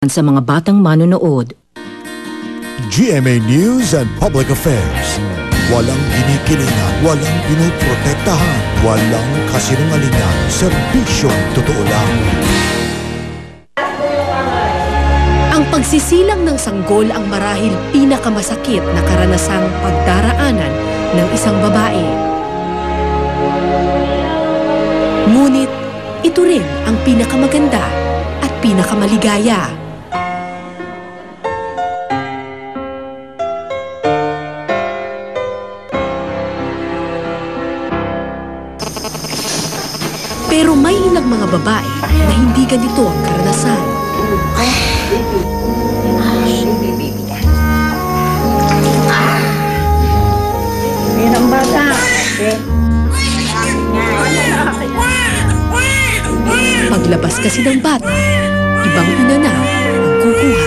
sa mga batang manonood. GMA News and Public Affairs. Walang kinikilingan, walang pinoprotektahan, walang kasinungalingan, serbisyong totoo lang. Ang pagsisilang ng sanggol ang marahil pinakamasakit na karanasang pagdaraanan ng isang babae. Ngunit ito rin ang pinakamaganda at pinakamaligaya. Pero may ilang mga babae na hindi ganito ang karanasan. Yan ang bata. Paglabas kasi ng bata, ibang ina na ang kukuha.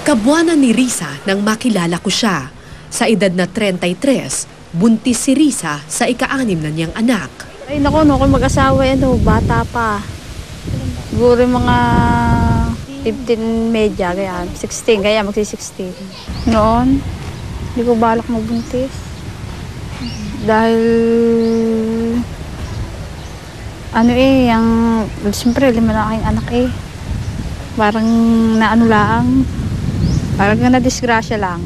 Kabuanan ni Risa nang makilala ko siya. Sa edad na 33, buntis si Risa sa ika-6 na niyang anak. Ay naku, no, kung mag-asawa yan, bata pa. Siguro mga 15 medya, kaya 16, kaya magsi-16. Noon, hindi ko balak magbuntis. Dahil, siyempre, 5 na aking anak eh. Parang naano lang. Parang na-disgrasya lang.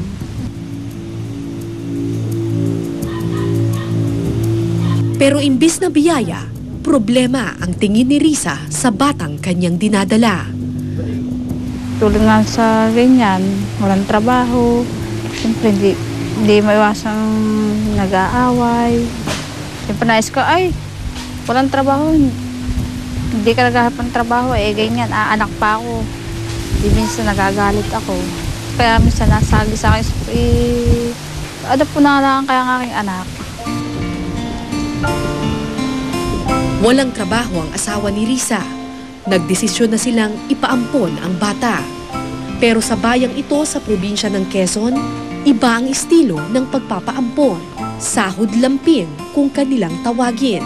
Pero imbis na biyaya, problema ang tingin ni Risa sa batang kanyang dinadala. Tulad nga sa ganyan, walang trabaho. Siyempre, hindi maiwasang nag-aaway. Siyempre, nais ko, walang trabaho. Hindi ka naghahanap ng trabaho, ganyan, anak pa ako. Di minsan nagagalit ako. Kaya minsan nasagi sa akin, ano po na lang kaya ng aking anak. Walang trabaho ang asawa ni Risa. Nagdesisyon na silang ipaampon ang bata. Pero sa bayang ito sa probinsya ng Quezon, iba ang estilo ng pagpapaampon. Sahod lampin kung kanilang tawagin.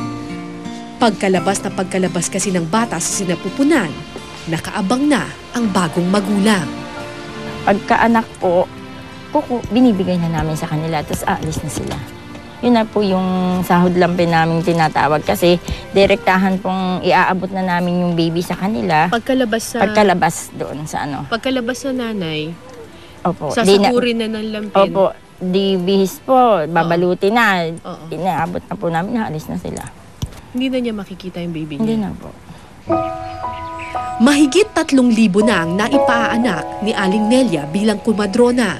Pagkalabas kasi ng bata sa sinapupunan, nakaabang na ang bagong magulang. Pagkaanak po, binibigay na namin sa kanila, tapos aalis na sila. Yun na po yung sahod lampin namin tinatawag kasi direktahan pong iaabot na namin yung baby sa kanila. Pagkalabas doon sa ano. Pagkalabas sa nanay, opo, sasakurin na ng lampin. Opo, di bihis po, babaluti na. Inaabot na po namin, aalis na sila. Hindi na niya makikita yung baby niya? Hindi na po. Mahigit 3,000 na ang naipaanak ni Aling Nelia bilang kumadrona.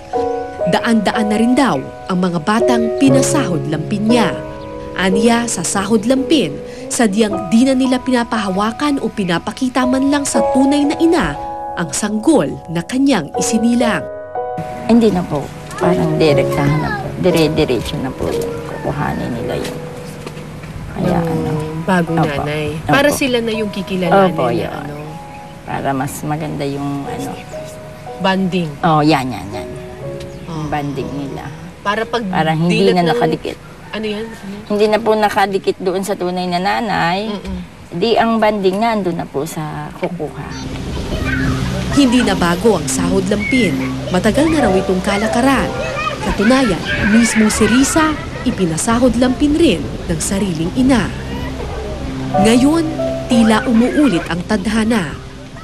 Daan-daan na rin daw ang mga batang pinasahod lampin niya. Aniya sa sahod lampin, sadyang di na nila pinapahawakan o pinapakita man lang sa tunay na ina ang sanggol na kanyang isinilang. Hindi na po. Parang direktahan na po. Dire-diretso na po yung kukuhanin nila yun. Kaya bagong opo, nanay. opo. Para sila na yung kikilalanin Opo, niya. yun. Para mas maganda yung Banding. yan. Yung banding nila. Para pag Parang hindi na nakadikit. Ano yan? Hindi na po nakadikit doon sa tunay na nanay. Di ang banding na andun na po sa kukuha. Hindi na bago ang sahod lampin. Matagal na raw itong kalakaran. Katunayan, mismo si Risa, ipinasahod lampin rin ng sariling ina. Ngayon, tila umuulit ang tadhana.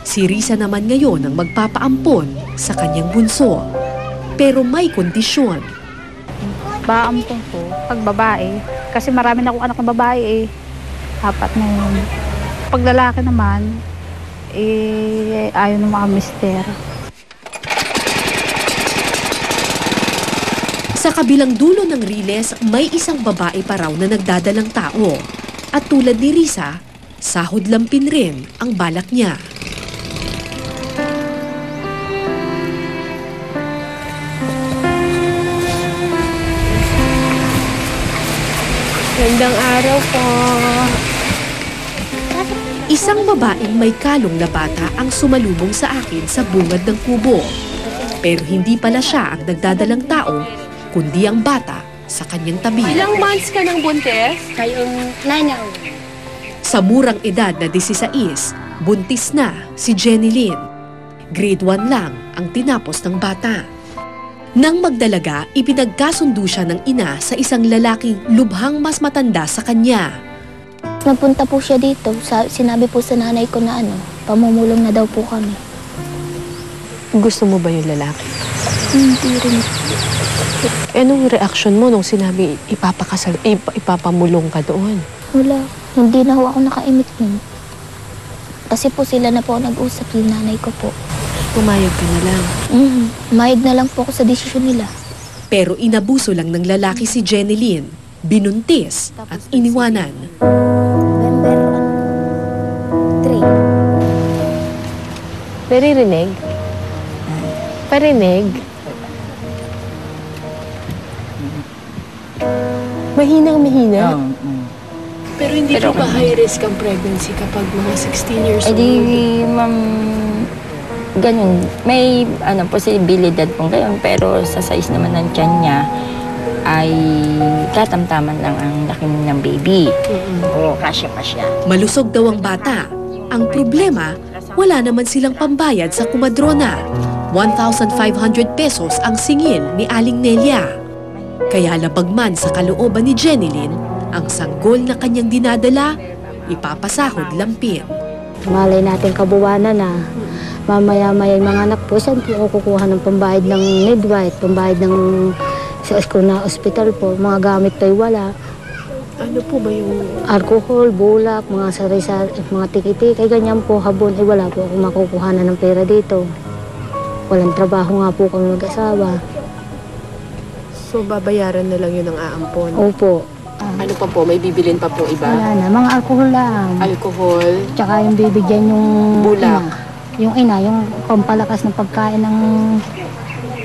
Si Risa naman ngayon ang magpapaampon sa kanyang bunso. Pero may kondisyon. Paampon ko, pag babae. Kasi marami na akong anak na babae 4 na yun. Pag lalaki naman, ayaw ng mga mister. Sa kabilang dulo ng riles, may isang babae pa raw na nagdadalang tao. At tulad ni Risa, sahod lampin rin ang balak niya. Magandang araw po. Isang babaeng may kalong na bata ang sumalubong sa akin sa bungad ng kubo. Pero hindi pala siya ang nagdadalang tao, kundi ang bata sa kanyang tabi. Ilang months ka ng buntis? Kayong nanaw. Sa murang edad na 16, buntis na si Jenny Lynn. Grade 1 lang ang tinapos ng bata. Nang magdalaga, ipinagkasundo siya ng ina sa isang lalaking lubhang mas matanda sa kanya. Napunta po siya dito. Sinabi po sa nanay ko na pamumulong na daw po kami. Gusto mo ba yung lalaki? Hindi rin. Anong reaction mo nung sinabi ipapamulong ka doon? Wala. Hindi na ho ako nakaimik nun. Kasi po sila na po nag-usap yung nanay ko po. Pumayag ka na lang. Mayag na lang po ako sa desisyon nila. Pero inabuso lang ng lalaki si Jenny Lynn, binuntis at iniwanan. November 3. Naririnig? Parinig? Mahina. Pero hindi Pero ba high risk ang pregnancy kapag mga 16 years Eh old? di, ma'am, ganun. May posibilidad pong gayon, pero sa size naman ng tiyan niya ay katamtaman lang ang laki ng baby. Oo, kasya pa siya. Malusog daw ang bata. Ang problema, wala naman silang pambayad sa kumadrona. 1,500 pesos ang singil ni Aling Nelia. Kaya labagman sa kalooban ni Jenny Lynn, ang sanggol na kanyang dinadala, ipapasahod lampin. Malay natin kabuwanan na. Mamaya-maya yung mga anak po, saan po ako kukuha ng pambayad ng midwife, pambayad ng sa school na hospital po, mga gamit po'y wala. Ano po ba yung... Alcohol, bulak, mga sari-sari, mga tiki-tiki, ganyan po, habon, ay wala po akong makukuha na ng pera dito. Walang trabaho nga po kami mag-asawa. So, babayaran na lang yun ang aampon? Opo. Ano pa po? May bibilin pa po iba? Wala na, mga alcohol lang. Alcohol? Tsaka yung bibigyan yung Bulak. yung pampalakas ng pagkain ng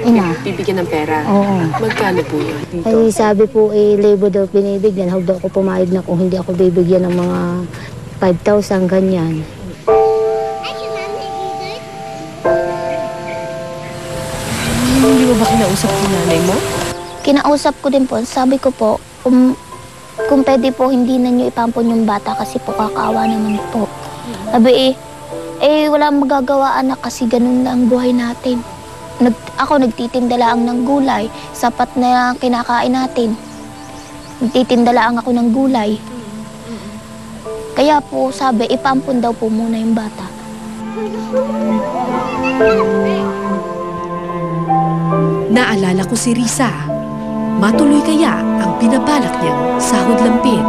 ina. Bibigyan ng pera? Oo. Magkano po yun? Ay sabi po, libo daw binibigyan. Huwag daw ako pumayag na kung hindi ako bibigyan ng mga 5,000, ganyan. Hindi mo ba kinausap yung nanay mo? Kinausap ko din po. Sabi ko po, kung pwede po, hindi na nyo ipampon yung bata kasi po kakaawa naman po. Sabi wala magagawa anak kasi ganun na ang buhay natin. Ako nagtitinda lang ng gulay, sapat na kinakain natin. Nagtitinda lang ako ng gulay. Kaya po sabi, ipampon daw po muna yung bata. Naalala ko si Risa. Matuloy kaya ang pinabalak niyang sahod lampin.